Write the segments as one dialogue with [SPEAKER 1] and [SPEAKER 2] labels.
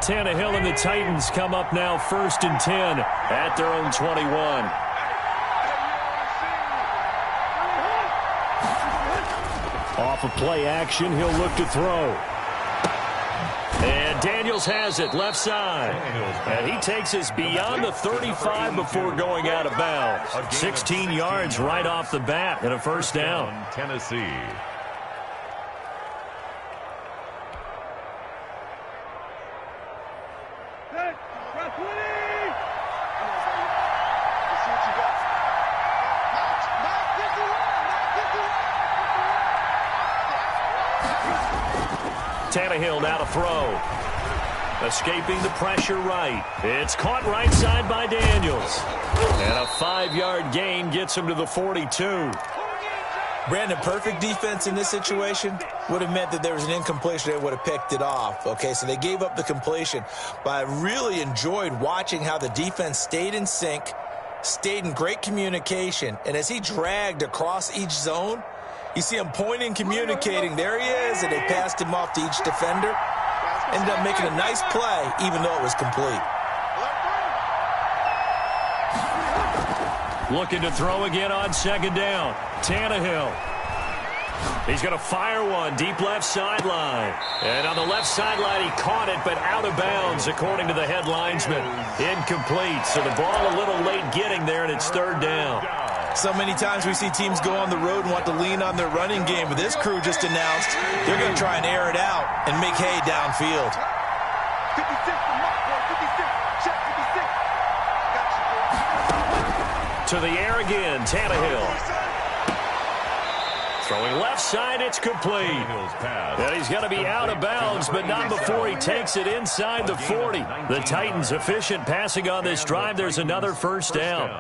[SPEAKER 1] Tannehill and the Titans come up now 1st and 10 at their own 21. Off of play action, he'll look to throw. And Daniels has it, left side. And he takes us beyond the 35 before going out of bounds. 16 yards right off the bat and a first down.
[SPEAKER 2] Tennessee.
[SPEAKER 1] Tannehill now to throw. Escaping the pressure right. It's caught right side by Daniels. And a 5-yard gain gets him to the 42.
[SPEAKER 3] Brandon, perfect defense in this situation would have meant that there was an incompletion. They would have picked it off. Okay, so they gave up the completion. But I really enjoyed watching how the defense stayed in sync, stayed in great communication. And as he dragged across each zone, you see him pointing, communicating. There he is, and they passed him off to each defender. Ended up making a nice play, even though it was complete.
[SPEAKER 1] Looking to throw again on 2nd down. Tannehill. He's going to fire one deep left sideline. And on the left sideline, he caught it, but out of bounds, according to the head linesman. Incomplete. So the ball a little late getting there, and it's 3rd down.
[SPEAKER 3] So many times we see teams go on the road and want to lean on their running game, but this crew just announced they're going to try and air it out and make hay downfield.
[SPEAKER 1] To the air again, Tannehill. Throwing left side, it's complete. And he's going to be out of bounds, but not before he takes it inside the 40. The Titans efficient passing on this drive. There's another first down.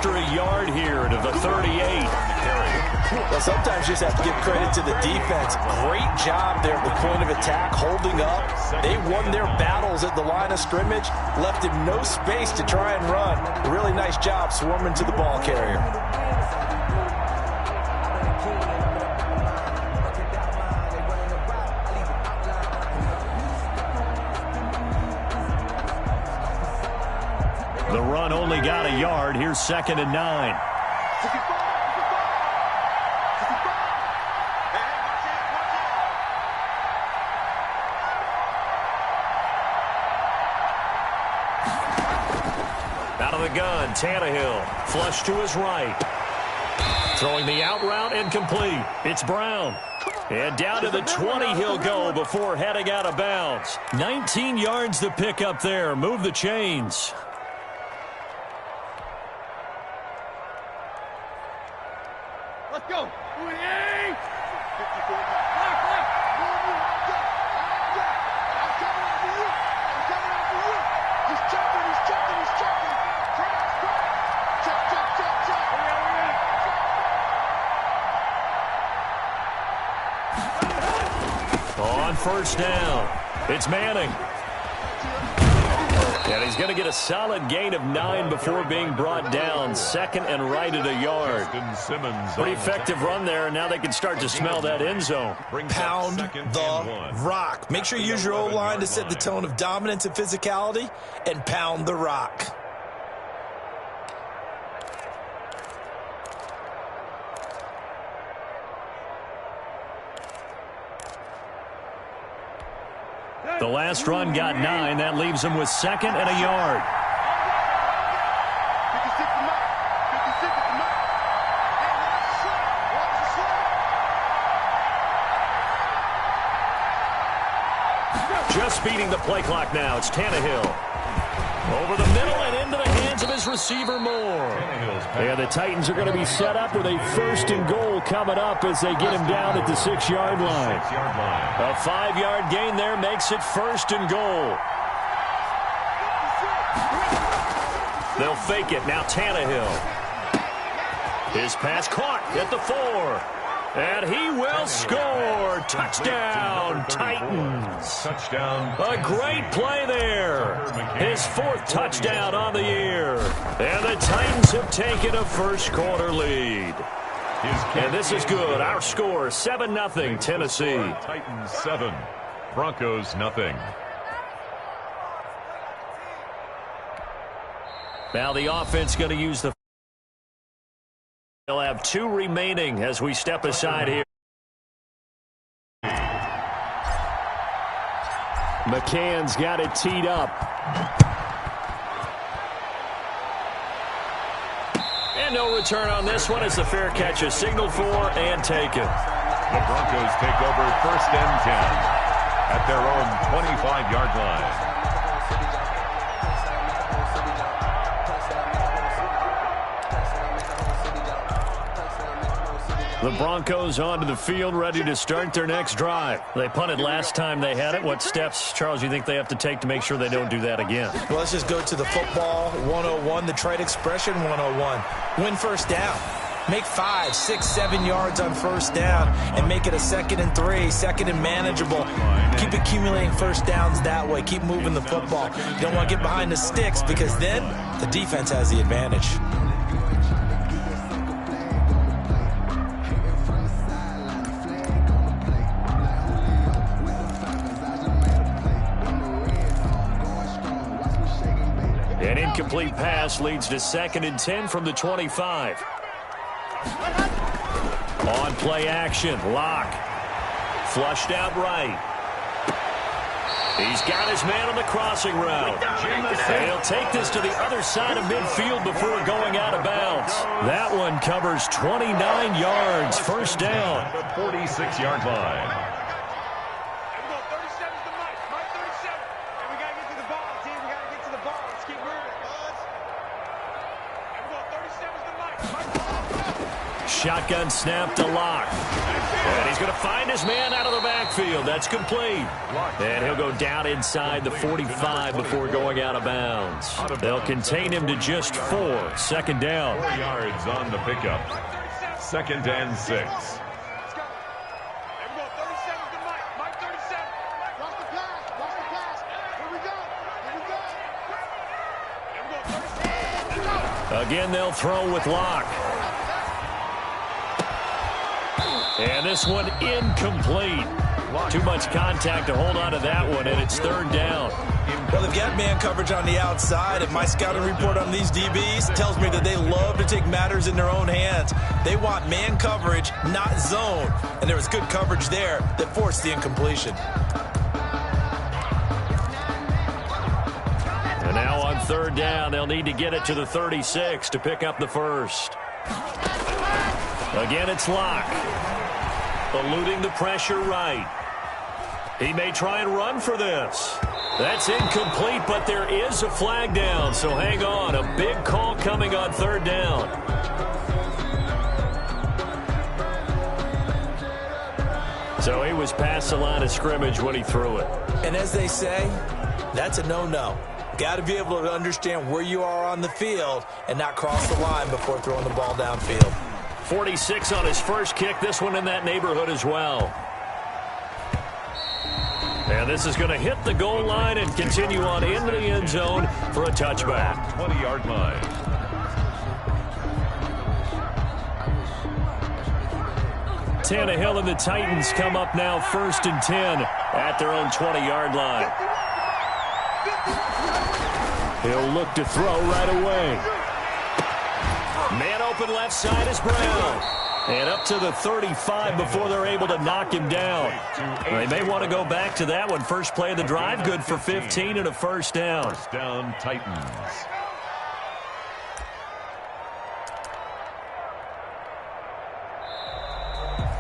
[SPEAKER 1] A yard here to the 38.
[SPEAKER 3] Well, sometimes you just have to give credit to the defense. Great job there at the point of attack, holding up. They won their battles at the line of scrimmage, left him no space to try and run. Really nice job swarming to the ball carrier.
[SPEAKER 1] The run only got a yard. Here's 2nd and 9. Out of the gun, Tannehill. Flush to his right. Throwing the out route incomplete. It's Brown. And down to the 20 he'll go before heading out of bounds. 19 yards to pick up there. Move the chains.
[SPEAKER 4] Let's go.
[SPEAKER 1] On 1st down, it's Manning. And he's going to get a solid gain of 9 before being brought down. 2nd and right at a yard. Pretty effective run there, and now they can start to smell that end zone.
[SPEAKER 3] Pound the rock. Make sure you use your O-line to set the tone of dominance and physicality, and pound the rock.
[SPEAKER 1] The last run got 9. That leaves him with 2nd and a yard. Just beating the play clock now. It's Tannehill. Over the middle and into the hands of his receiver Moore. And the Titans are going to be set up with a 1st and goal coming up as they get him down at the 6-yard line. A 5-yard gain there makes it 1st and goal. They'll fake it. Now Tannehill. His pass caught at the 4. And he will score. Touchdown, Titans. A great play there. His 4th touchdown on the year. And the Titans have taken a first-quarter lead. And this is good. Our score, 7-0 Tennessee.
[SPEAKER 2] Titans 7, Broncos 0.
[SPEAKER 1] Now the offense going to use the... They'll have 2 remaining as we step aside here. McCann's got it teed up. And no return on this one as the fair catch is signaled for and taken.
[SPEAKER 2] The Broncos take over 1st and 10 at their own 25-yard line.
[SPEAKER 1] The Broncos onto the field, ready to start their next drive. They punted last time they had it. What steps, Charles, you think they have to take to make sure they don't do that again?
[SPEAKER 3] Well, let's just go to the football 101, the trade expression 101. Win first down. Make 5, 6, 7 yards on first down and make it a 2nd and 3, 2nd and manageable. Keep accumulating first downs that way. Keep moving the football. You don't want to get behind the sticks because then the defense has the advantage.
[SPEAKER 1] An incomplete pass leads to 2nd and 10 from the 25. On play action, Locke. Flushed out right. He's got his man on the crossing route. And he'll take this to the other side of midfield before going out of bounds. That one covers 29 yards, first down.
[SPEAKER 2] The 46-yard line.
[SPEAKER 1] Shotgun snap to Locke. And he's going to find his man out of the backfield. That's complete. And he'll go down inside the 45 before going out of bounds. They'll contain him to just 4. 2nd down.
[SPEAKER 2] 4 yards on the pickup. 2nd and 6.
[SPEAKER 1] Again, they'll throw with Locke. And this one incomplete. Too much contact to hold on to that one, and it's 3rd down.
[SPEAKER 3] Well, they've got man coverage on the outside, and my scouting report on these DBs tells me that they love to take matters in their own hands. They want man coverage, not zone. And there was good coverage there that forced the incompletion.
[SPEAKER 1] And now on 3rd down, they'll need to get it to the 36 to pick up the first. Again, it's Locke. Eluding the pressure right. He may try and run for this. That's incomplete, but there is a flag down, so hang on. A big call coming on 3rd down. So he was past the line of scrimmage when he threw it.
[SPEAKER 3] And as they say, that's a no-no. Got to be able to understand where you are on the field and not cross the line before throwing the ball downfield.
[SPEAKER 1] 46 on his first kick. This one in that neighborhood as well. And this is going to hit the goal line and continue on into the end zone for a touchback.
[SPEAKER 2] 20-yard line.
[SPEAKER 1] Tannehill and the Titans come up now 1st and 10 at their own 20-yard line. He'll look to throw right away. Man open left side is Brown. And up to the 35 before they're able to knock him down. They may want to go back to that one. First play of the drive, good for 15 and a first down.
[SPEAKER 2] First down, Titans.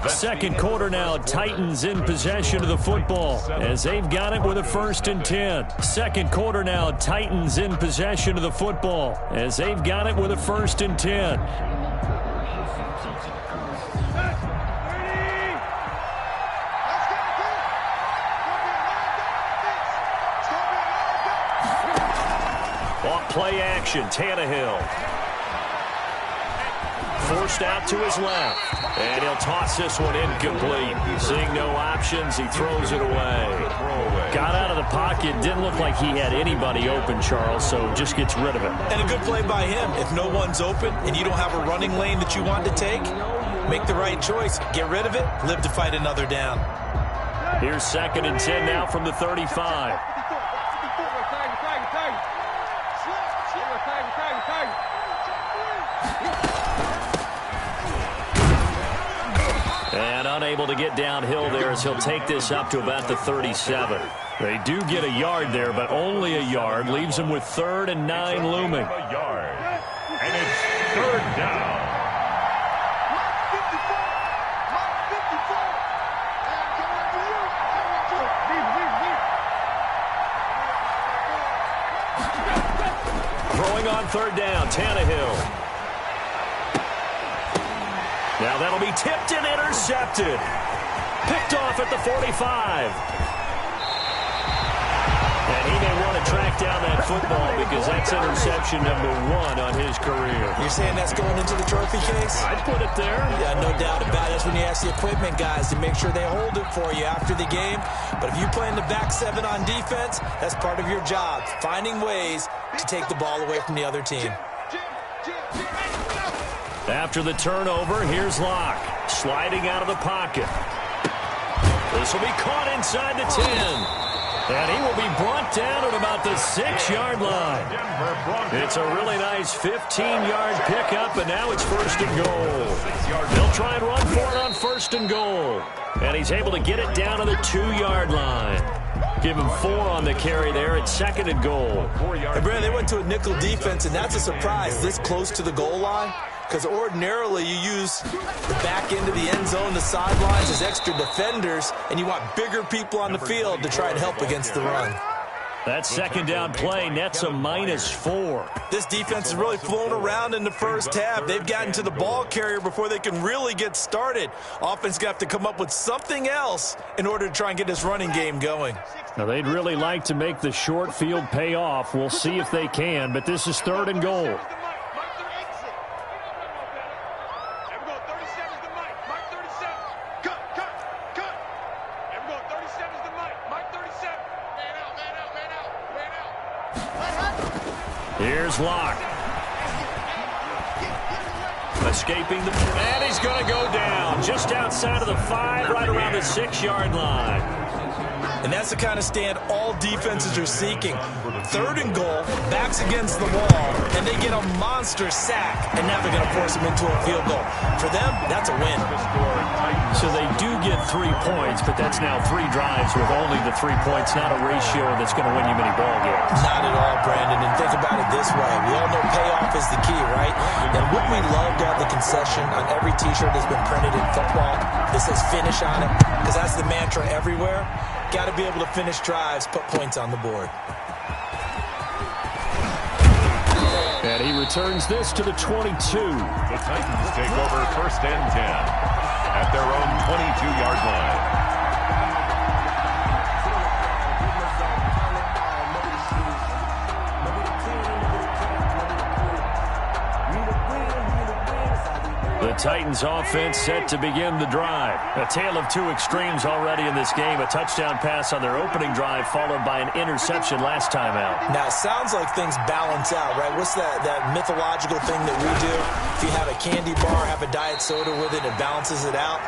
[SPEAKER 1] Second quarter now, Titans in possession of the football as they've got it with a 1st and 10. Second quarter now, Titans in possession of the football as they've got it with a 1st and 10. Off play action, Tannehill. Forced out to his left. And he'll toss this one incomplete. Seeing no options, he throws it away. Got out of the pocket. Didn't look like he had anybody open, Charles, so just gets rid of it.
[SPEAKER 3] And a good play by him. If no one's open and you don't have a running lane that you want to take, make the right choice. Get rid of it. Live to fight another down.
[SPEAKER 1] Here's 2nd and 10 now from the 35. And unable to get downhill there as he'll take this up to about the 37. They do get a yard there, but only a yard. Leaves them with 3rd and 9 looming.
[SPEAKER 2] A yard. And it's 3rd down.
[SPEAKER 1] Throwing on 3rd down, Tannehill. Now that'll be tipped and intercepted. Picked off at the 45. And he may want to track down that football because that's interception number 1 on his career.
[SPEAKER 3] You're saying that's going into the trophy case?
[SPEAKER 1] I'd put it there.
[SPEAKER 3] Yeah, no doubt about it. That's when you ask the equipment guys to make sure they hold it for you after the game. But if you play in the back 7 on defense, that's part of your job, finding ways to take the ball away from the other team.
[SPEAKER 1] After the turnover, here's Locke. Sliding out of the pocket. This will be caught inside the 10. And he will be brought down at about the 6-yard line. It's a really nice 15-yard pickup, and now it's 1st and goal. They'll try and run for it on 1st and goal. And he's able to get it down to the 2-yard line. Give him 4 on the carry there at 2nd and goal.
[SPEAKER 3] And Brandon, they went to a nickel defense, and that's a surprise this close to the goal line. Because ordinarily you use the back end of the end zone, the sidelines as extra defenders, and you want bigger people on the field to try and help against the run.
[SPEAKER 1] That 2nd down play nets a -4.
[SPEAKER 3] This defense has really flown around in the first half. They've gotten to the ball carrier before they can really get started. Offense going to have to come up with something else in order to try and get this running game going.
[SPEAKER 1] Now, they'd really like to make the short field pay off. We'll see if they can, but this is 3rd and goal. Here's Locke. Escaping the... And he's going to go down just outside of the 5, right around the 6-yard line.
[SPEAKER 3] And that's the kind of stand all defenses are seeking. 3rd and goal, backs against the wall, and they get a monster sack, and now they're going to force them into a field goal. For them, that's a win.
[SPEAKER 1] So they do get 3 points, but that's now 3 drives with only the 3 points, not a ratio that's going to win you many ball games.
[SPEAKER 3] Not at all, Brandon, and think about it this way. We all know payoff is the key, right? And wouldn't we love to have the concession on every T-shirt that's been printed in football that says finish on it? Because that's the mantra everywhere. Got to be able to finish drives, put points on the board.
[SPEAKER 1] And he returns this to the 22.
[SPEAKER 2] The Titans take over 1st and 10 at their own 22-yard line.
[SPEAKER 1] The Titans offense set to begin the drive. A tale of 2 extremes already in this game. A touchdown pass on their opening drive followed by an interception last time out.
[SPEAKER 3] Now, it sounds like things balance out, right? What's that mythological thing that we do? If you have a candy bar, have a diet soda with it, it balances it out.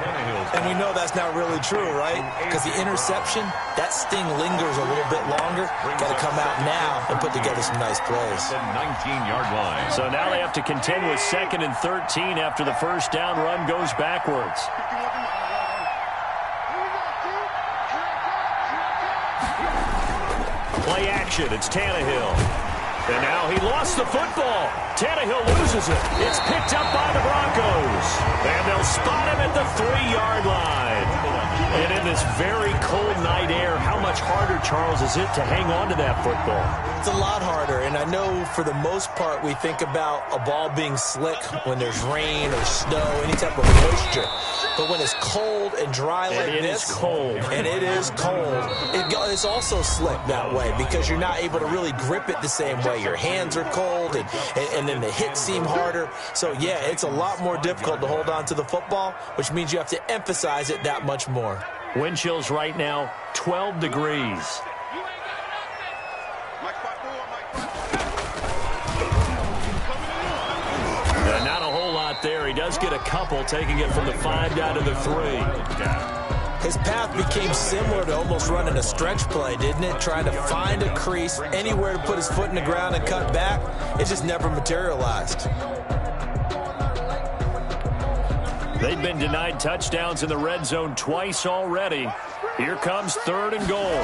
[SPEAKER 3] And we know that's not really true, right? Because the interception, that sting lingers a little bit longer. Got to come out now and put together some nice plays.
[SPEAKER 2] The 19-yard line.
[SPEAKER 1] So now they have to contend with 2nd and 13 after the first down run goes backwards. Play action. It's Tannehill. And now he lost the football. Tannehill loses it. It's picked up by the Broncos. And they'll spot him at the 3-yard line. And in this very cold night air, how much harder, Charles, is it to hang on to that football?
[SPEAKER 3] It's a lot harder, and I know for the most part we think about a ball being slick when there's rain or snow, any type of moisture. But when it's cold and dry like this, and it is cold, it's also slick that way because you're not able to really grip it the same way. Your hands are cold, and then the hits seem harder. So, yeah, it's a lot more difficult to hold on to the football, which means you have to emphasize it that much more.
[SPEAKER 1] Wind chills right now, 12 degrees. Not a whole lot there. He does get a couple, taking it from the 5 down to the 3.
[SPEAKER 3] His path became similar to almost running a stretch play, didn't it? Trying to find a crease, anywhere to put his foot in the ground and cut back. It just never materialized.
[SPEAKER 1] They've been denied touchdowns in the red zone twice already. Here comes 3rd and goal.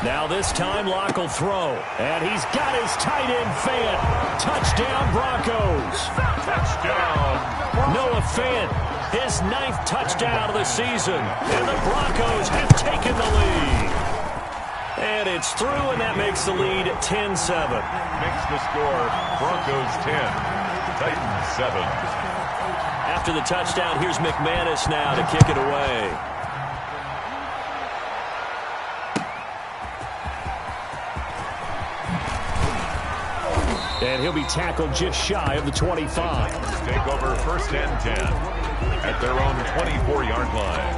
[SPEAKER 1] Now this time Locke will throw. And he's got his tight end Fant. Touchdown Broncos.
[SPEAKER 2] Touchdown.
[SPEAKER 1] Noah Fant, his 9th touchdown of the season. And the Broncos have taken the lead. And it's through, and that makes the lead 10-7.
[SPEAKER 2] Makes the score Broncos 10, Titans 7.
[SPEAKER 1] After the touchdown, here's McManus now to kick it away. And he'll be tackled just shy of the 25.
[SPEAKER 2] Take over 1st and 10 at their own 24-yard line.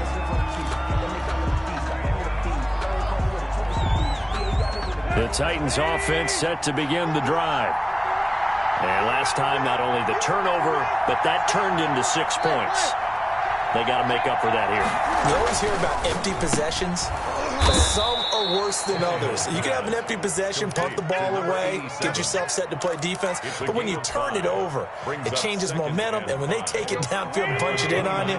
[SPEAKER 1] The Titans offense set to begin the drive. And last time, not only the turnover, but that turned into 6 points. They got to make up for that here.
[SPEAKER 3] You always hear about empty possessions, but some are worse than others. You can have an empty possession, punt the ball away, get yourself set to play defense, but when you turn it over, it changes momentum, and when they take it downfield and punch it in on you,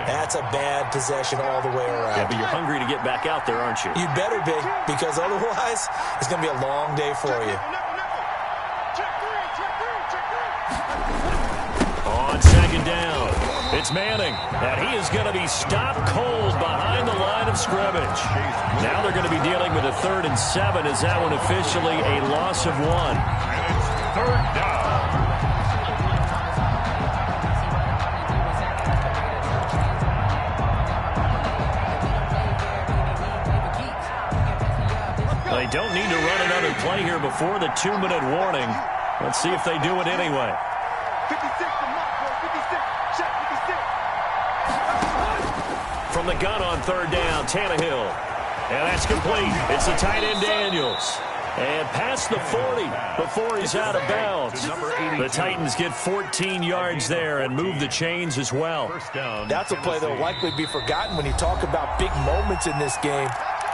[SPEAKER 3] that's a bad possession all the way around.
[SPEAKER 1] Yeah, but you're hungry to get back out there, aren't you?
[SPEAKER 3] You better be, because otherwise, it's going to be a long day for you.
[SPEAKER 1] On 2nd down, it's Manning, and he is going to be stopped cold behind the line of scrimmage. Now they're going to be dealing with a 3rd and 7. Is that one officially a loss of 1?
[SPEAKER 2] And it's 3rd down.
[SPEAKER 1] They don't need to run another play here before the 2-minute warning. Let's see if they do it anyway.
[SPEAKER 4] 56 to Mark, 56. Check 56.
[SPEAKER 1] From the gun on 3rd down, Tannehill. And that's complete. It's the tight end Daniels. And past the 40 before he's out of bounds. The Titans get 14 yards there and move the chains as well.
[SPEAKER 3] That's a play that will likely be forgotten when you talk about big moments in this game.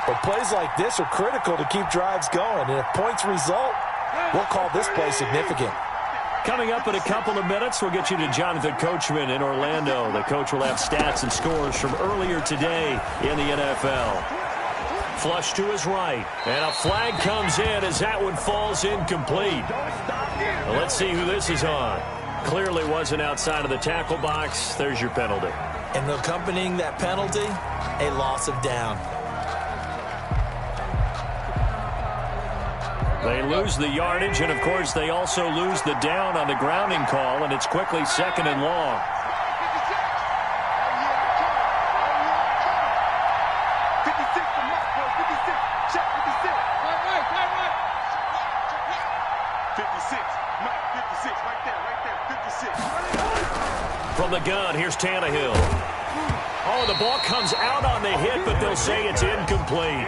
[SPEAKER 3] But plays like this are critical to keep drives going. And if points result, we'll call this play significant.
[SPEAKER 1] Coming up in a couple of minutes, we'll get you to Jonathan Coachman in Orlando. The coach will have stats and scores from earlier today in the NFL. Flush to his right, and a flag comes in as that one falls incomplete. Well, let's see who this is on. Clearly wasn't outside of the tackle box. There's your penalty.
[SPEAKER 3] And accompanying that penalty, a loss of down.
[SPEAKER 1] They lose the yardage, and, of course, they also lose the down on the grounding call, and it's quickly 2nd and long. From the gun, here's Tannehill. Oh, the ball comes out on the hit, but they'll say it's incomplete.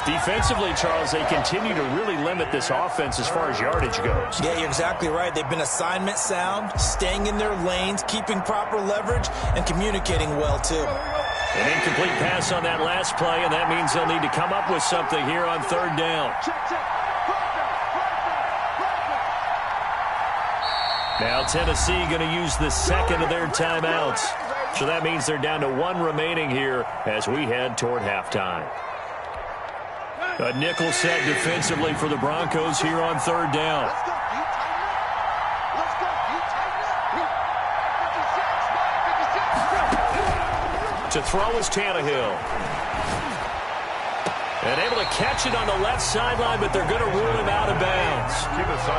[SPEAKER 1] Defensively, Charles, they continue to really limit this offense as far as yardage goes.
[SPEAKER 3] Yeah, you're exactly right. They've been assignment sound, staying in their lanes, keeping proper leverage, and communicating well, too.
[SPEAKER 1] An incomplete pass on that last play, and that means they'll need to come up with something here on 3rd down. Now Tennessee going to use the 2nd of their timeouts. So that means they're down to 1 remaining here as we head toward halftime. A nickel set defensively for the Broncos here on 3rd down. To throw is Tannehill. And able to catch it on the left sideline, but they're going to rule him out of bounds.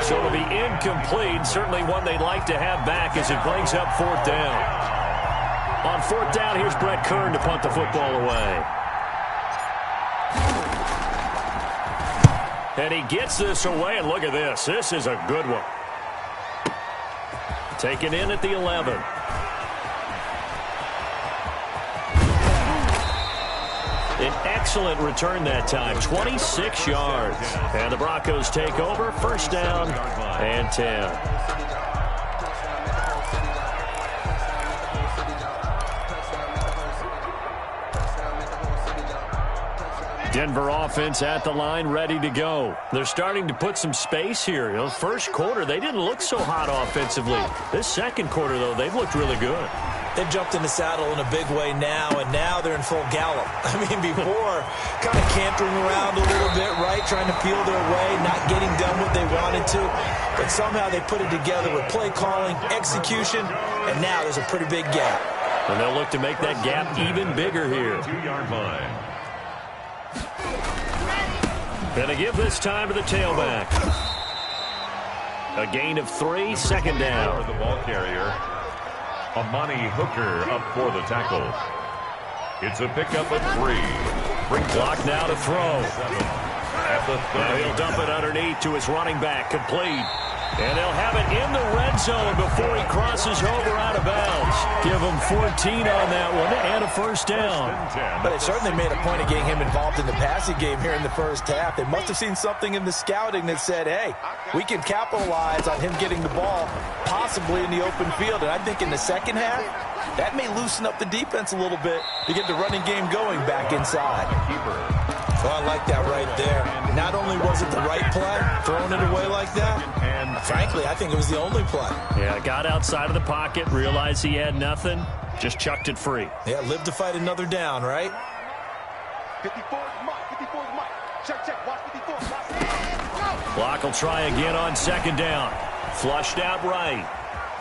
[SPEAKER 1] So it'll be incomplete. Certainly one they'd like to have back as it brings up 4th down. On 4th down, here's Brett Kern to punt the football away. And he gets this away, and look at this. This is a good one. Taken in at the 11. An excellent return that time, 26 yards. And the Broncos take over, 1st down and 10. Denver offense at the line, ready to go. They're starting to put some space here. You know, first quarter, they didn't look so hot offensively. This second quarter, though, they've looked really good.
[SPEAKER 3] They've jumped in the saddle in a big way now, and now they're in full gallop. I mean, before, kind of cantering around a little bit, right, trying to feel their way, not getting done what they wanted to. But somehow they put it together with play calling, execution, and now there's a pretty big gap.
[SPEAKER 1] And they'll look to make that gap even bigger here.
[SPEAKER 2] 2-yard line.
[SPEAKER 1] Gonna give this time to the tailback. A gain of 3, 2nd down.
[SPEAKER 2] The ball carrier, Amani Hooker, up for the tackle. It's a pickup of 3.
[SPEAKER 1] Clock now to throw.
[SPEAKER 2] At the 30.
[SPEAKER 1] Now he'll dump it underneath to his running back, complete. And they'll have it in the red zone before he crosses over out of bounds. Give him 14 on that one and a 1st down.
[SPEAKER 3] But they certainly made a point of getting him involved in the passing game here in the first half. They must have seen something in the scouting that said, hey, we can capitalize on him getting the ball possibly in the open field. And I think in the second half, that may loosen up the defense a little bit to get the running game going back inside. So I like that right there. Not only was it the right play, throwing it away like that, and frankly, I think it was the only play.
[SPEAKER 1] Yeah, got outside of the pocket, realized he had nothing, just chucked it free.
[SPEAKER 3] Yeah, live to fight another down, right?
[SPEAKER 4] 54 is Mike. 54 is Mike. Check. Watch 54.
[SPEAKER 1] Clock will try again on 2nd down. Flushed out right.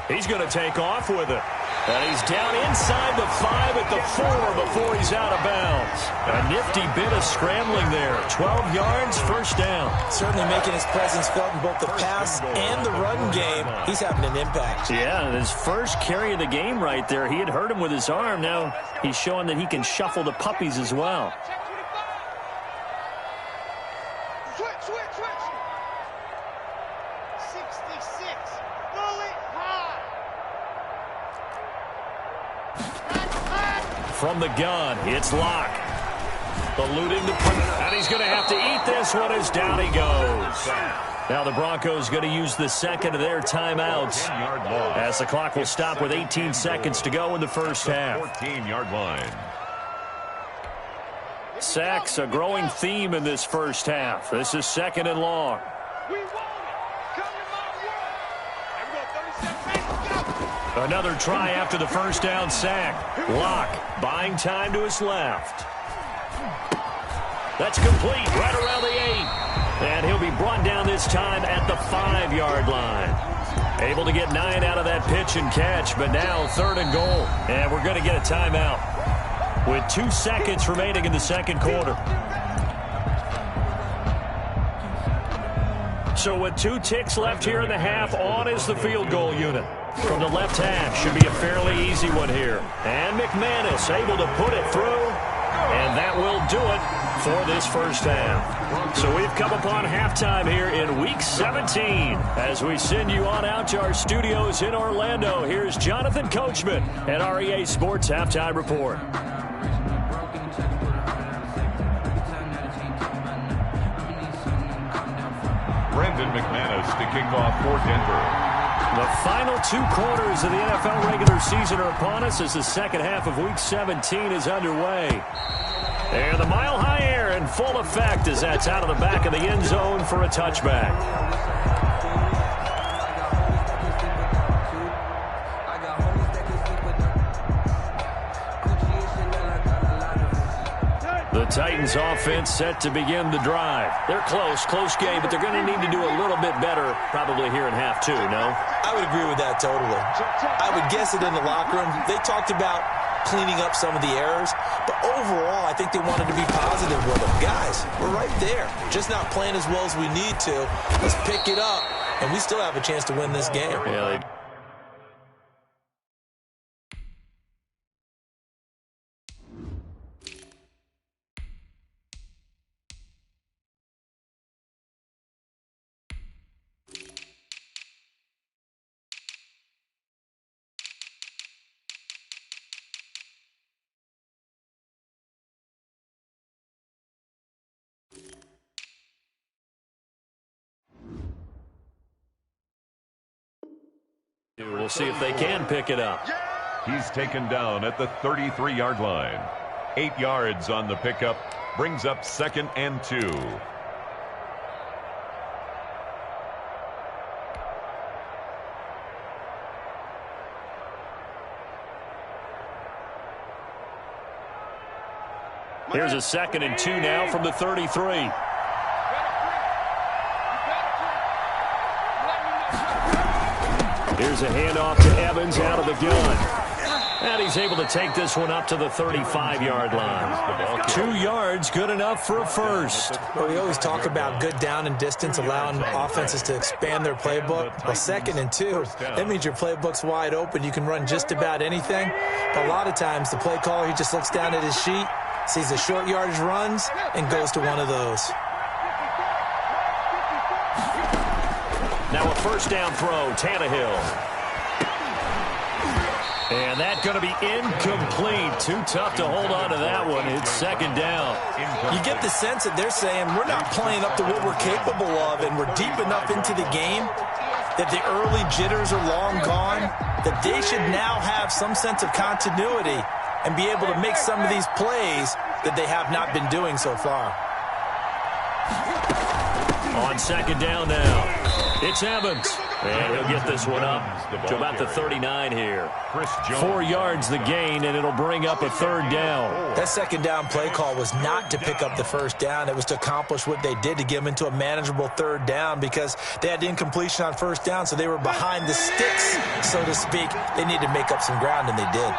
[SPEAKER 1] He's going to take off with it. And he's down inside the 5 at the 4 before he's out of bounds. A nifty bit of scrambling there. 12 yards, 1st down.
[SPEAKER 3] Certainly making his presence felt in both the pass and the run game. He's having an impact.
[SPEAKER 1] Yeah, his first carry of the game right there. He had hurt him with his arm. Now he's showing that he can shuffle the puppies as well.
[SPEAKER 4] Switch. 66. Bullet high.
[SPEAKER 1] From the gun, it's Locke. Eluding the punt, and he's going to have to eat this one as down he goes. Now the Broncos going to use the second of their timeouts as the clock will stop with 18 seconds to go in the first half.
[SPEAKER 2] 14-yard line.
[SPEAKER 1] Sacks, a growing theme in this first half. This is 2nd and long.
[SPEAKER 4] We want it. Come to my world. Here we go. 37. Go.
[SPEAKER 1] Another try after the first down sack. Locke buying time to his left. That's complete right around the 8. And he'll be brought down this time at the 5-yard line. Able to get 9 out of that pitch and catch, but now 3rd and goal. And we're going to get a timeout with 2 seconds remaining in the second quarter. So with 2 ticks left here in the half, on is the field goal unit. From the left hash, should be a fairly easy one here. And McManus able to put it through, and that will do it for this first half. So we've come upon halftime here in Week 17. As we send you on out to our studios in Orlando, here's Jonathan Coachman at REA Sports Halftime Report.
[SPEAKER 2] Brendan McManus to kick off for Denver.
[SPEAKER 1] The final 2 quarters of the NFL regular season are upon us as the second half of Week 17 is underway. And the Mile High Air in full effect as that's out of the back of the end zone for a touchback. The Titans offense set to begin the drive. They're close game, but they're going to need to do a little bit better probably here in half 2, no?
[SPEAKER 3] I would agree with that totally. I would guess it in the locker room. They talked about cleaning up some of the errors. But overall, I think they wanted to be positive with them. Guys, we're right there. Just not playing as well as we need to. Let's pick it up, and we still have a chance to win this game.
[SPEAKER 1] Yeah, we'll see if they can pick it up.
[SPEAKER 2] He's taken down at the 33-yard line. 8 yards on the pickup. Brings up 2nd and 2.
[SPEAKER 1] Here's a 2nd and 2 now from the 33. Here's a handoff to Evans out of the gun. And he's able to take this one up to the 35-yard line. 2 yards, good enough for a first.
[SPEAKER 3] Well, we always talk about good down and distance, allowing offenses to expand their playbook. Well, 2nd and 2, that means your playbook's wide open. You can run just about anything. But a lot of times, the play caller, he just looks down at his sheet, sees the short yardage runs, and goes to one of those.
[SPEAKER 1] Now a first down throw, Tannehill. And that's going to be incomplete. Too tough to hold on to that one. It's 2nd down.
[SPEAKER 3] You get the sense that they're saying we're not playing up to what we're capable of, and we're deep enough into the game that the early jitters are long gone, that they should now have some sense of continuity and be able to make some of these plays that they have not been doing so far.
[SPEAKER 1] On 2nd down now, it's Evans. And he'll get this one up to about the 39 here. 4 yards the gain, and it'll bring up a 3rd down.
[SPEAKER 3] That 2nd down play call was not to pick up the 1st down. It was to accomplish what they did, to get them into a manageable 3rd down, because they had incompletion on 1st down, so they were behind the sticks, so to speak. They needed to make up some ground, and they did.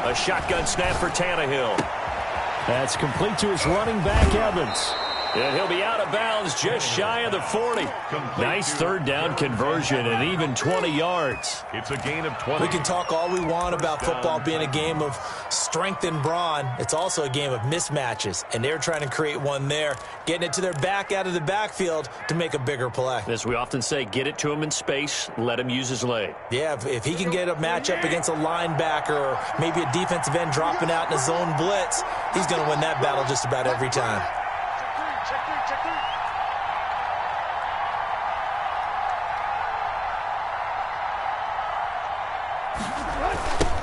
[SPEAKER 1] A shotgun snap for Tannehill. That's complete to his running back, Evans. And he'll be out of bounds just shy of the 40. Nice 3rd down conversion and even 20 yards.
[SPEAKER 2] It's a gain of 20.
[SPEAKER 3] We can talk all we want about football being a game of strength and brawn. It's also a game of mismatches, and they're trying to create one there, getting it to their back out of the backfield to make a bigger play.
[SPEAKER 1] As we often say, get it to him in space, let him use his leg.
[SPEAKER 3] Yeah, if he can get a matchup against a linebacker or maybe a defensive end dropping out in a zone blitz, he's going to win that battle just about every time.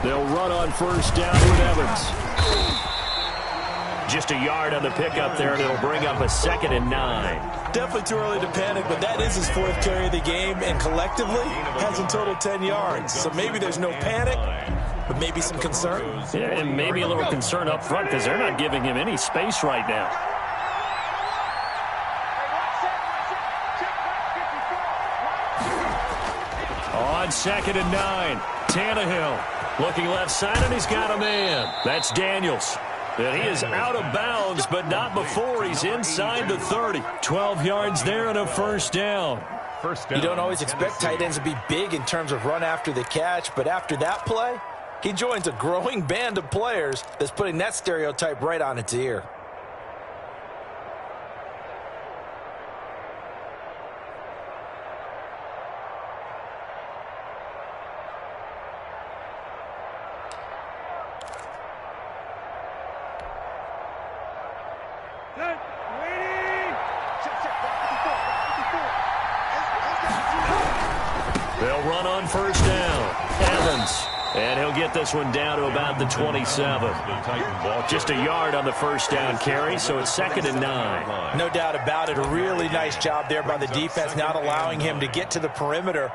[SPEAKER 1] They'll run on 1st down with Evans. Just a yard on the pickup there, and it'll bring up a 2nd and 9.
[SPEAKER 3] Definitely too early to panic, but that is his 4th carry of the game, and collectively has in total 10 yards. So maybe there's no panic, but maybe some concern.
[SPEAKER 1] Yeah, and maybe a little concern up front because they're not giving him any space right now. On 2nd and 9, Tannehill looking left side, and he's got a man. That's Daniels. And he is out of bounds, but not before he's inside the 30. 12 yards there and a 1st down.
[SPEAKER 3] You don't always expect tight ends to be big in terms of run after the catch, but after that play, he joins a growing band of players that's putting that stereotype right on its ear.
[SPEAKER 1] They'll run on 1st down. Evans. And he'll get this one down to about the 27. Just a yard on the 1st down carry, so it's 2nd and 9.
[SPEAKER 3] No doubt about it. A really nice job there by the defense, not allowing him to get to the perimeter.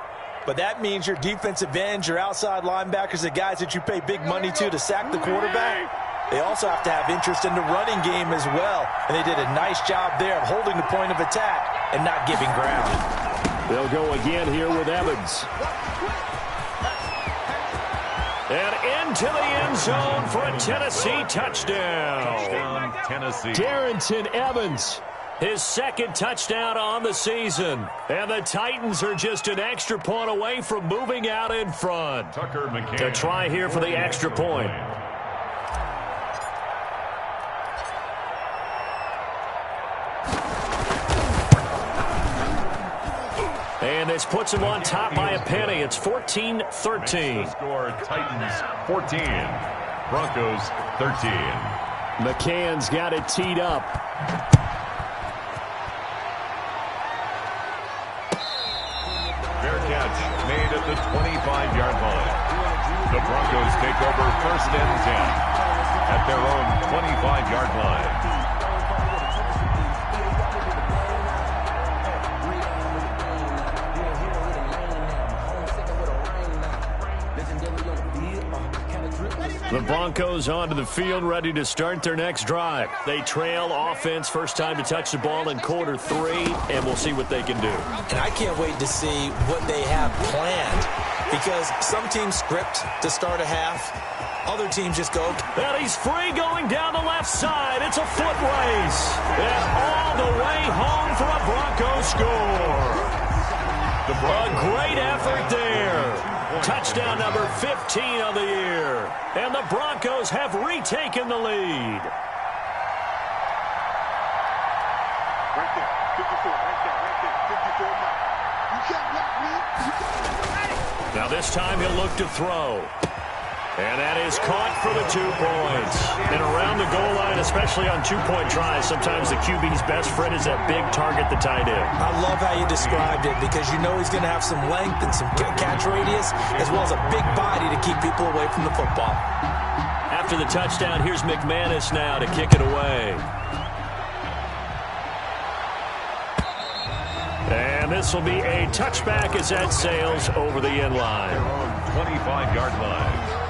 [SPEAKER 3] But that means your defensive ends, your outside linebackers, the guys that you pay big money to sack the quarterback, they also have to have interest in the running game as well. And they did a nice job there of holding the point of attack and not giving ground.
[SPEAKER 1] They'll go again here with Evans. And into the end zone for a Tennessee touchdown.
[SPEAKER 2] Touchdown, Tennessee.
[SPEAKER 1] Darrynton Evans, his second touchdown on the season. And the Titans are just an extra point away from moving out in front.
[SPEAKER 2] Tucker McCann
[SPEAKER 1] To try here for the extra point. And this puts him on top by a penny. It's 14-13.
[SPEAKER 2] Score Titans 14, Broncos 13.
[SPEAKER 1] McCann's got it teed up.
[SPEAKER 2] Fair catch made at the 25-yard line. The Broncos take over 1st and 10 at their own 25-yard line.
[SPEAKER 1] The Broncos onto the field, ready to start their next drive. They trail offense, first time to touch the ball in quarter 3, and we'll see what they can do.
[SPEAKER 3] And I can't wait to see what they have planned, because some teams script to start a half. Other teams just go.
[SPEAKER 1] And he's free going down the left side. It's a foot race. And all the way home for a Broncos score. A great effort there. Touchdown number 15 of the year. And the Broncos have retaken the lead.
[SPEAKER 4] Right there, 54, right there, 54 now. You can't block me.
[SPEAKER 1] Now this time he'll look to throw. And that is caught for the 2 points. And around the goal line, especially on two-point tries, sometimes the QB's best friend is that big target, the tight end.
[SPEAKER 3] I love how you described it, because you know he's going to have some length and some catch radius, as well as a big body to keep people away from the football.
[SPEAKER 1] After the touchdown, here's McManus now to kick it away. And this will be a touchback as that sails over the end line.
[SPEAKER 2] 25-yard line.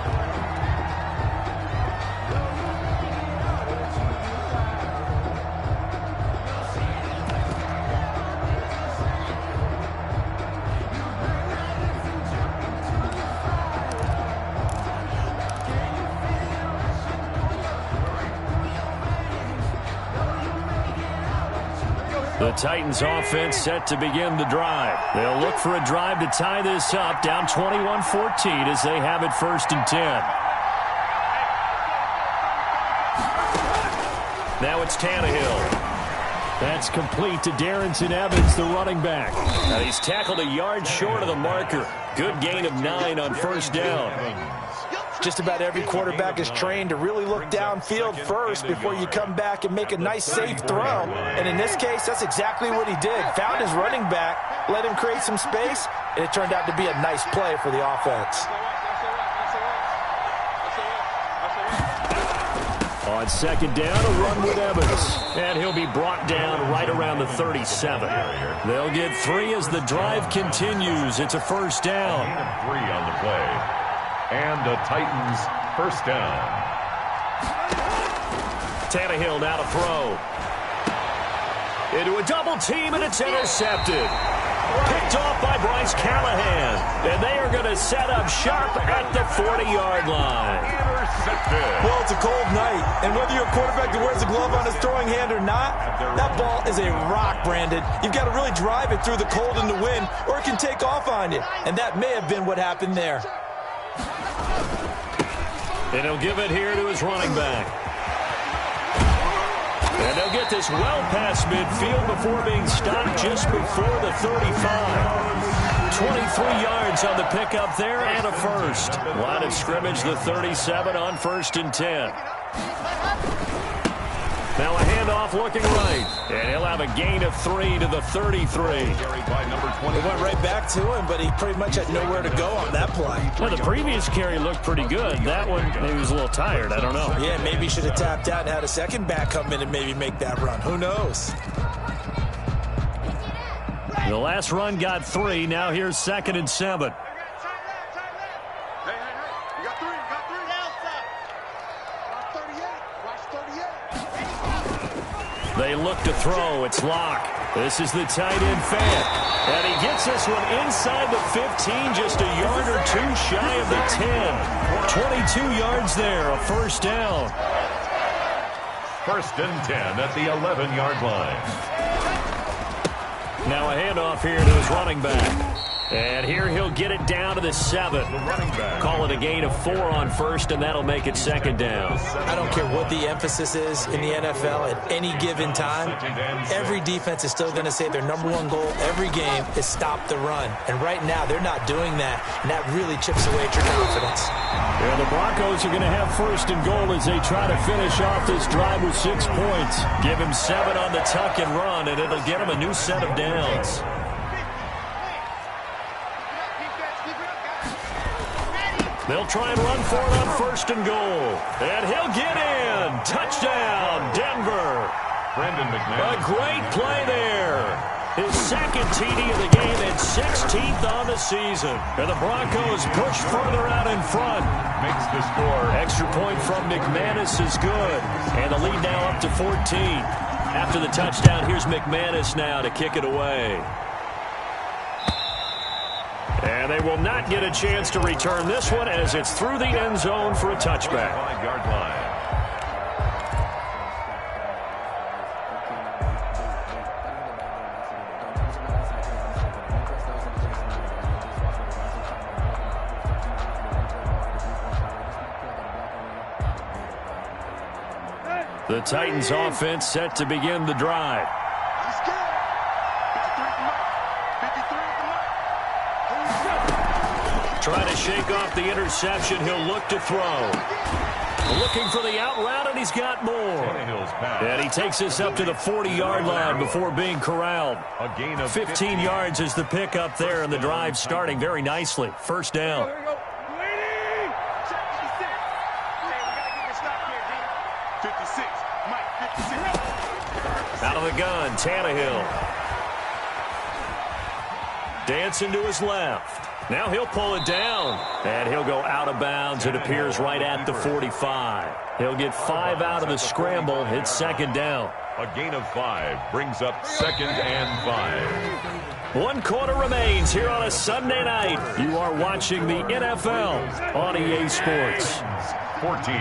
[SPEAKER 1] The Titans offense set to begin the drive. They'll look for a drive to tie this up, down 21-14 as they have it 1st and 10. Now it's Tannehill. That's complete to Darrynton Evans, the running back. Now he's tackled a yard short of the marker. Good gain of 9 on 1st down.
[SPEAKER 3] Just about every quarterback is trained to really look downfield first before you come back and make a nice, safe throw. And in this case, that's exactly what he did. Found his running back, let him create some space, and it turned out to be a nice play for the offense.
[SPEAKER 1] On 2nd down, a run with Evans. And he'll be brought down right around the 37. They'll get 3 as the drive continues. It's a 1st down.
[SPEAKER 2] 3 on the play. And the Titans 1st down.
[SPEAKER 1] Tannehill now to throw. Into a double team, and it's intercepted. Picked off by Bryce Callahan. And they are going to set up sharp at the 40-yard line.
[SPEAKER 2] Intercepted.
[SPEAKER 3] Well, it's a cold night, and whether you're a quarterback that wears a glove on his throwing hand or not, that ball is a rock, Brandon. You've got to really drive it through the cold and the wind, or it can take off on you. And that may have been what happened there.
[SPEAKER 1] And he'll give it here to his running back. And they'll get this well past midfield before being stopped just before the 35. 23 yards on the pickup there and a 1st. Line of scrimmage, the 37 on 1st and 10. Now a handoff looking right. And he'll have a gain of 3 to the 33.
[SPEAKER 3] It went right back to him, but he pretty much had nowhere to go on that play.
[SPEAKER 1] Well, the previous carry looked pretty good. That one, maybe he was a little tired. I don't know.
[SPEAKER 3] Yeah, maybe he should have tapped out and had a second back come in and maybe make that run. Who knows?
[SPEAKER 1] The last run got 3. Now here's 2nd and 7.
[SPEAKER 4] You got 3, you got 3. Watch 38, watch 38.
[SPEAKER 1] They look to throw. It's Locke. This is the tight end Fant. And he gets this one inside the 15, just a yard or two shy of the 10. 22 yards there, a first down.
[SPEAKER 2] First and 10 at the 11-yard line.
[SPEAKER 1] Now a handoff here to his running back. And here he'll get it down to the 7. Call it a gain of 4 on first, and that'll make it second down.
[SPEAKER 3] I don't care what the emphasis is in the NFL at any given time. Every defense is still going to say their number one goal every game is stop the run. And right now, they're not doing that, and that really chips away at your confidence.
[SPEAKER 1] Yeah, the Broncos are going to have first and goal as they try to finish off this drive with 6 points. Give him 7 on the tuck and run, and it'll get him a new set of downs. They'll try and run for it on first and goal. And he'll get in. Touchdown, Denver.
[SPEAKER 2] Brandon McManus.
[SPEAKER 1] A great play there. His second TD of the game and 16th on the season. And the Broncos push further out in front.
[SPEAKER 2] Makes the score.
[SPEAKER 1] Extra point from McManus is good. And the lead now up to 14. After the touchdown, here's McManus now to kick it away. And they will not get a chance to return this one as it's through the end zone for a touchback.
[SPEAKER 2] 5-yard line.
[SPEAKER 1] The Titans offense set to begin the drive. Trying to shake off the interception. He'll look to throw. Looking for the out route, and he's got more. And he takes this up to the 40-yard line before being corralled.
[SPEAKER 2] A gain of
[SPEAKER 1] 15 yards is the pickup there, and the drive starting very nicely. First down. Out of the gun, Tannehill. Dancing to his left. Now he'll pull it down, and he'll go out of bounds. It appears right at the 45. He'll get 5 out of the scramble. It's second down.
[SPEAKER 2] A gain of 5 brings up second and 5.
[SPEAKER 1] 1 quarter remains here on a Sunday night. You are watching the NFL on EA Sports.
[SPEAKER 2] 14.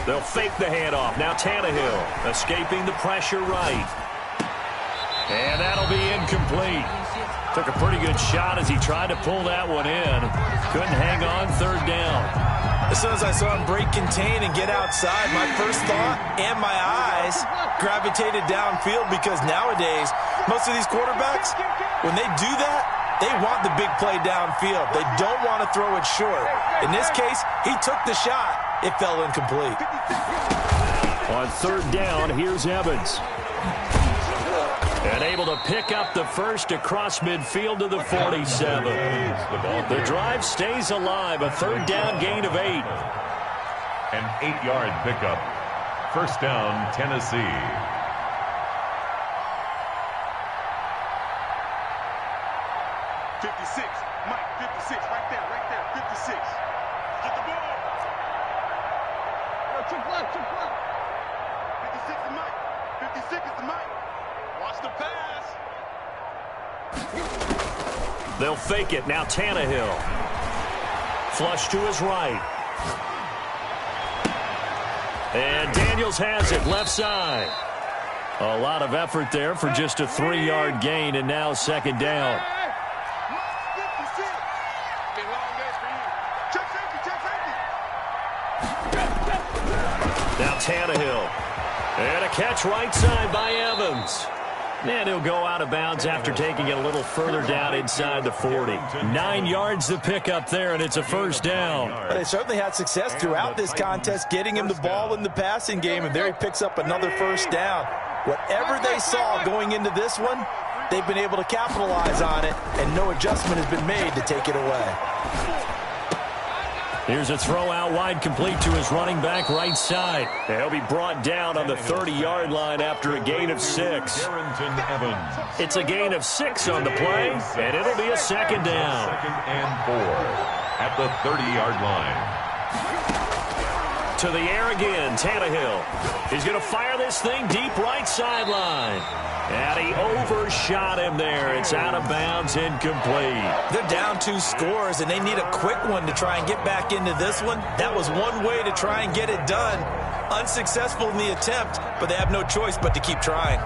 [SPEAKER 1] They'll fake the handoff. Now Tannehill escaping the pressure right. And that'll be incomplete. Took a pretty good shot as he tried to pull that one in. Couldn't hang on, third down.
[SPEAKER 3] As soon as I saw him break contain and get outside, my first thought and my eyes gravitated downfield because nowadays, most of these quarterbacks, when they do that, they want the big play downfield. They don't want to throw it short. In this case, he took the shot. It fell incomplete.
[SPEAKER 1] On third down, here's Evans. And able to pick up the first across midfield to the 47. The drive stays alive. A third down gain of 8.
[SPEAKER 2] An 8-yard pickup. First down, Tennessee.
[SPEAKER 4] Mike, 56, right there, 56. Get the ball. Yo, took left. 56 is Mike. 56 is the Mike. Watch the pass.
[SPEAKER 1] They'll fake it. Now Tannehill. Flush to his right. And Daniels has it left side. A lot of effort there for just a 3-yard gain, and now second down. Now Tannehill. And a catch right side by Evans. And he'll go out of bounds after taking it a little further down inside the 40. 9 yards to pick up there, and it's a first down.
[SPEAKER 3] They certainly had success throughout this contest, getting him the ball in the passing game, and there he picks up another first down. Whatever they saw going into this one, they've been able to capitalize on it, and no adjustment has been made to take it away.
[SPEAKER 1] Here's a throw out wide, complete to his running back right side. He'll be brought down on the 30-yard line after a gain of 6.
[SPEAKER 2] Darrington Evans.
[SPEAKER 1] It's a gain of 6 on the play, and it'll be a second down.
[SPEAKER 2] Second and 4 at the 30-yard line.
[SPEAKER 1] To the air again, Tannehill. He's going to fire this thing deep right sideline. And he overshot him there. It's out of bounds, incomplete.
[SPEAKER 3] They're down 2 scores, and they need a quick one to try and get back into this one. That was one way to try and get it done. Unsuccessful in the attempt, but they have no choice but to keep trying.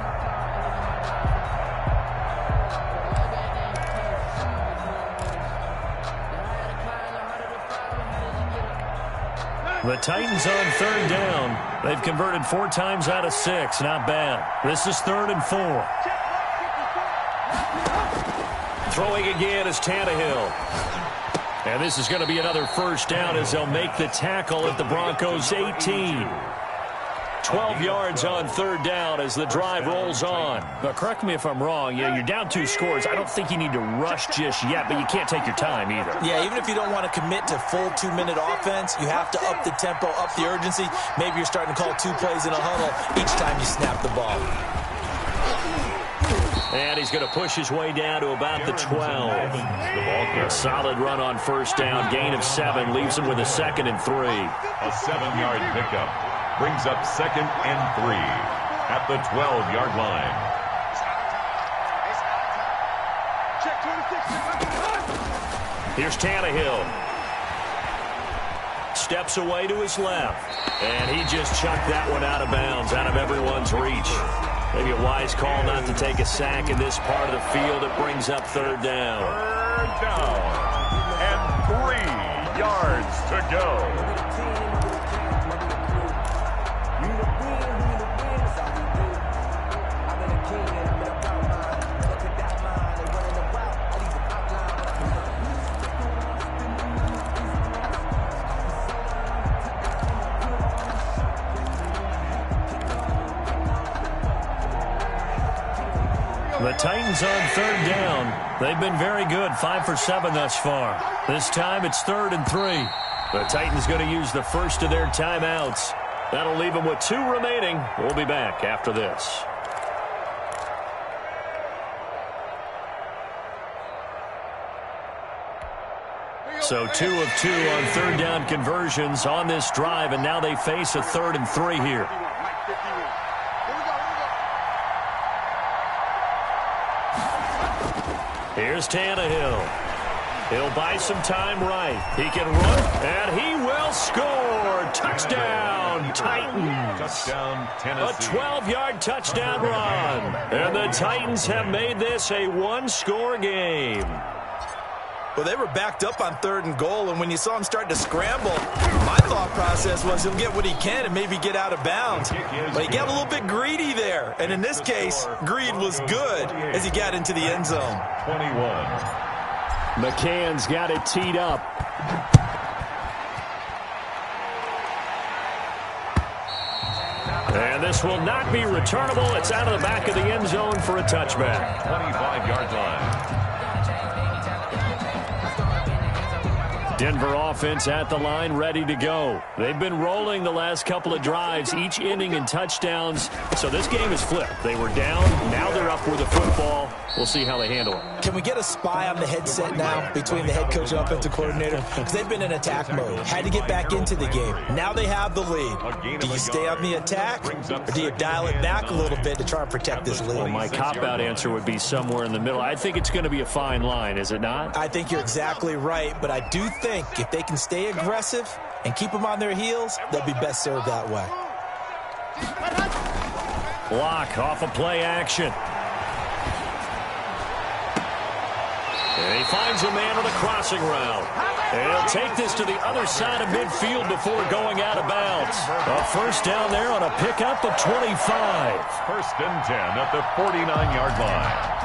[SPEAKER 1] The Titans on 3rd down. They've converted 4 times out of 6. Not bad. This is 3rd and 4. Throwing again is Tannehill. And this is going to be another first down as they'll make the tackle at the Broncos' 18. 12 yards on 3rd down as the drive rolls on. But correct me if I'm wrong. Yeah, you're down 2 scores. I don't think you need to rush just yet, but you can't take your time either.
[SPEAKER 3] Yeah, even if you don't want to commit to full 2-minute offense, you have to up the tempo, up the urgency. Maybe you're starting to call 2 plays in a huddle each time you snap the ball.
[SPEAKER 1] And he's going to push his way down to about the 12. A solid run on first down. Gain of 7. Leaves him with a 2nd and 3.
[SPEAKER 2] A 7-yard pickup. Brings up 2nd and 3 at the 12-yard line.
[SPEAKER 1] Here's Tannehill. Steps away to his left. And he just chucked that one out of bounds, out of everyone's reach. Maybe a wise call not to take a sack in this part of the field. It brings up 3rd down.
[SPEAKER 2] 3rd down. And 3 yards to go.
[SPEAKER 1] The Titans on 3rd down. They've been very good, 5 for 7 thus far. This time it's 3rd and 3. The Titans going to use the first of their timeouts. That'll leave them with 2 remaining. We'll be back after this. So 2 of 2 on 3rd down conversions on this drive, and now they face a 3rd and 3 here. Here's Tannehill. He'll buy some time right. He can run, and he will score. Touchdown, Titans.
[SPEAKER 2] Touchdown, Tennessee.
[SPEAKER 1] A 12-yard touchdown run. And the Titans have made this a 1-score game.
[SPEAKER 3] Well, they were backed up on 3rd and goal, and when you saw him start to scramble, my thought process was he'll get what he can and maybe get out of bounds. But he got a little bit greedy there, and in this case, greed was good as he got into the end zone.
[SPEAKER 2] 21.
[SPEAKER 1] McCann's got it teed up. And this will not be returnable. It's out of the back of the end zone for a touchback.
[SPEAKER 2] 25-yard line.
[SPEAKER 1] Denver offense at the line, ready to go. They've been rolling the last couple of drives, each ending in touchdowns. So this game is flipped. They were down, now they're up with the football. We'll see how they handle it.
[SPEAKER 3] Can we get a spy on the headset now between the head coach and offensive coordinator? Because they've been in attack mode. Had to get back into the game. Now they have the lead. Do you stay on the attack, or do you dial it back a little bit to try and protect this lead?
[SPEAKER 1] Well, my cop-out answer would be somewhere in the middle. I think it's going to be a fine line, is it not?
[SPEAKER 3] I think you're exactly right, but I do think if they can stay aggressive and keep them on their heels, they'll be best served that way.
[SPEAKER 1] Block off of play action. And he finds a man on the crossing route. And he'll take this to the other side of midfield before going out of bounds. A first down there on a pickup of 25.
[SPEAKER 2] 1st and 10 at the 49-yard line.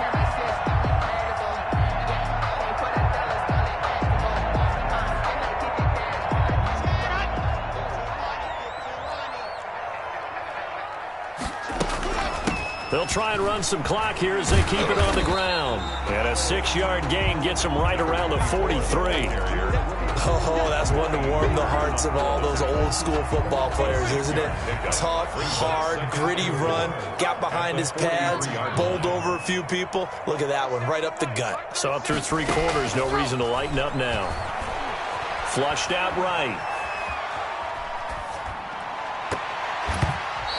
[SPEAKER 1] They'll try and run some clock here as they keep it on the ground. And a 6-yard gain gets them right around the 43.
[SPEAKER 3] Oh, that's one to warm the hearts of all those old-school football players, isn't it? Tough, hard, gritty run, got behind his pads, bowled over a few people. Look at that one, right up the gut.
[SPEAKER 1] So up through 3 quarters, no reason to lighten up now. Flushed out right.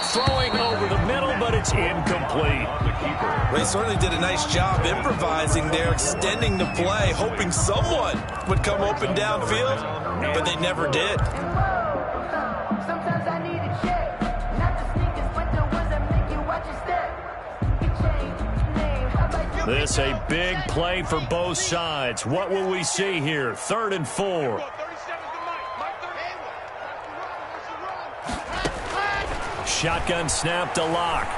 [SPEAKER 1] throwing over the middle, but it's incomplete.
[SPEAKER 3] They certainly did a nice job improvising there, extending the play, hoping someone would come open downfield, but they never did.
[SPEAKER 1] This a big play for both sides. What will we see here? 3rd and 4. Shotgun snap to Locke.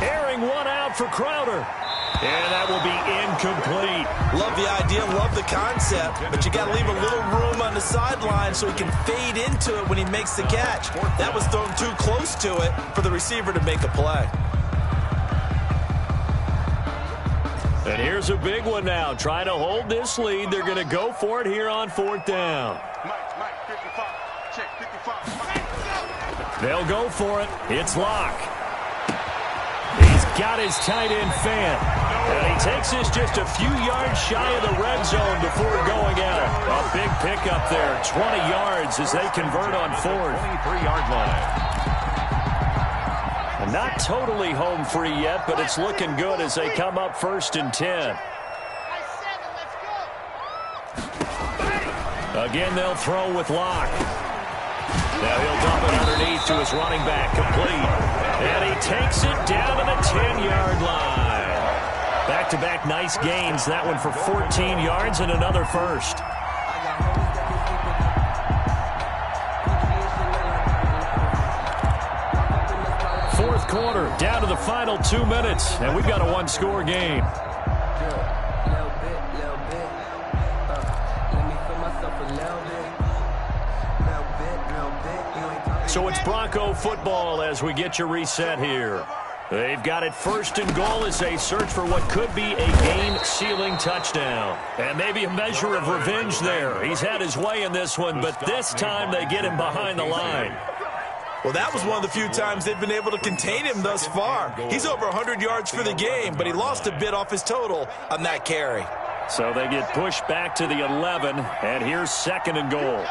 [SPEAKER 1] Airing one out for Crowder. And that will be incomplete.
[SPEAKER 3] Love the idea, love the concept, but you got to leave a little room on the sideline so he can fade into it when he makes the catch. That was thrown too close to it for the receiver to make a play.
[SPEAKER 1] And here's a big one now. Trying to hold this lead. They're going to go for it here on 4th down. They'll go for it. It's Locke. He's got his tight end fan. And he takes this just a few yards shy of the red zone before going out. A big pickup there. 20 yards as they convert on 4th.
[SPEAKER 2] 23-yard line.
[SPEAKER 1] Not totally home free yet, but it's looking good as they come up 1st and 10. Again, they'll throw with Locke. Now he'll dump it underneath to his running back, complete. And he takes it down to the 10-yard line. Back-to-back nice gains. That one for 14 yards and another first. Fourth quarter, down to the final 2 minutes, and we've got a one-score game. So it's Bronco football as we get you reset here. They've got it 1st and goal as they search for what could be a game-sealing touchdown. And maybe a measure of revenge there. He's had his way in this one, but this time they get him behind the line.
[SPEAKER 3] Well, that was one of the few times they've been able to contain him thus far. He's over 100 yards for the game, but he lost a bit off his total on that carry.
[SPEAKER 1] So they get pushed back to the 11, and here's 2nd and goal.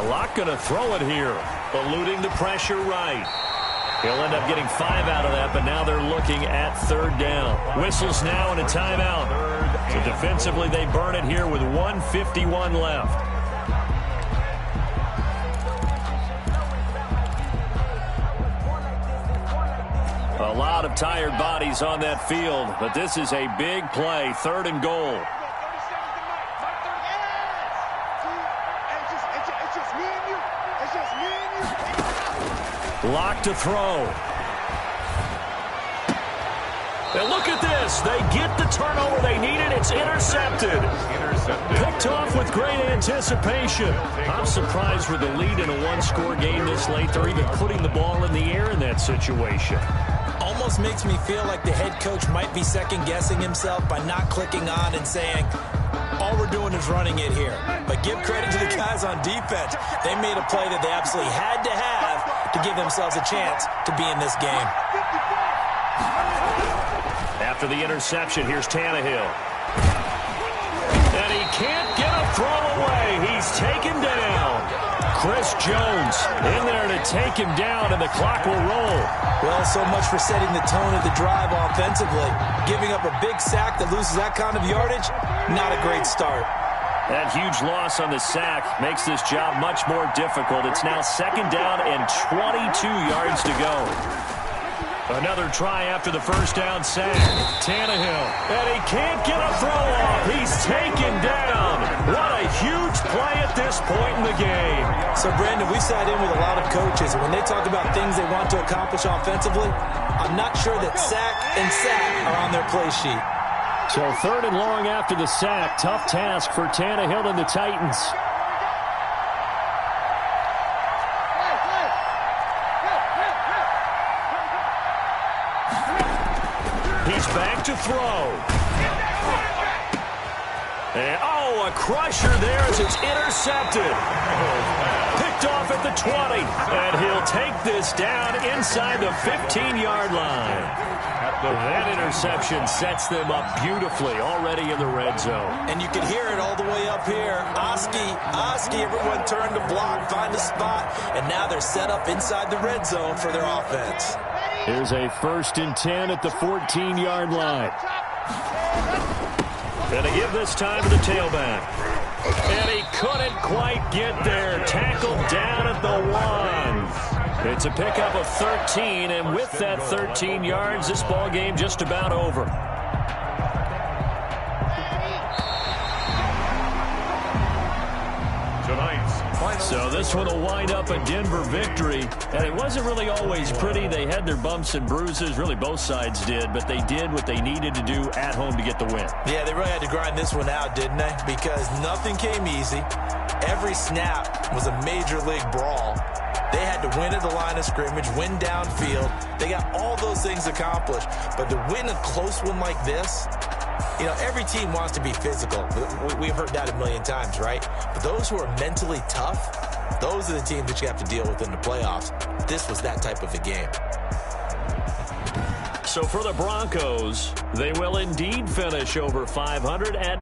[SPEAKER 1] Locke going to throw it here, eluding the pressure right. He'll end up getting 5 out of that, but now they're looking at 3rd down. Whistles now and a timeout. So defensively, they burn it here with 1:51 left. A lot of tired bodies on that field, but this is a big play, 3rd and goal. Locke to throw. And look at this. They get the turnover they needed. It's intercepted. Picked off with great anticipation. I'm surprised with the lead in a one-score game this late. They're even putting the ball in the air in that situation.
[SPEAKER 3] Almost makes me feel like the head coach might be second-guessing himself by not clicking on and saying, all we're doing is running it here. But give credit to the guys on defense. They made a play that they absolutely had to have to give themselves a chance to be in this game.
[SPEAKER 1] After the interception, here's Tannehill. And he can't get a throw away. He's taken down. Chris Jones in there to take him down, and the clock will roll.
[SPEAKER 3] Well, so much for setting the tone of the drive offensively. Giving up a big sack that loses that kind of yardage, not a great start.
[SPEAKER 1] That huge loss on the sack makes this job much more difficult. It's now 2nd down and 22 yards to go. Another try after the 1st down sack. Tannehill, and he can't get a throw off. He's taken down. What a huge play at this point in the game.
[SPEAKER 3] So, Brandon, we sat in with a lot of coaches, and when they talk about things they want to accomplish offensively, I'm not sure that sack and sack are on their play sheet.
[SPEAKER 1] So 3rd and long after the sack. Tough task for Tannehill and the Titans. He's back to throw. And, a crusher there as it's intercepted. Picked off off at the 20. And he'll take this down inside the 15-yard line. That interception sets them up beautifully already in the red zone.
[SPEAKER 3] And you can hear it all the way up here. Oski, everyone turned to block, find a spot, and now they're set up inside the red zone for their offense.
[SPEAKER 1] Here's a 1st and 10 at the 14-yard line. Gonna give this time to the tailback. And he couldn't quite get there. Tackled down at the 1. It's a pickup of 13, and with that 13 yards, this ball game just about over. So this one will wind up a Denver victory, and it wasn't really always pretty. They had their bumps and bruises, really both sides did, but they did what they needed to do at home to get the win. Yeah, they really had to grind this one out, didn't they? Because nothing came easy. Every snap was a major league brawl. They had to win at the line of scrimmage, win downfield. They got all those things accomplished, but to win a close one like this, you know, every team wants to be physical. We've heard that a million times, right? But those who are mentally tough, those are the teams that you have to deal with in the playoffs. This was that type of a game. So for the Broncos, they will indeed finish over 500 at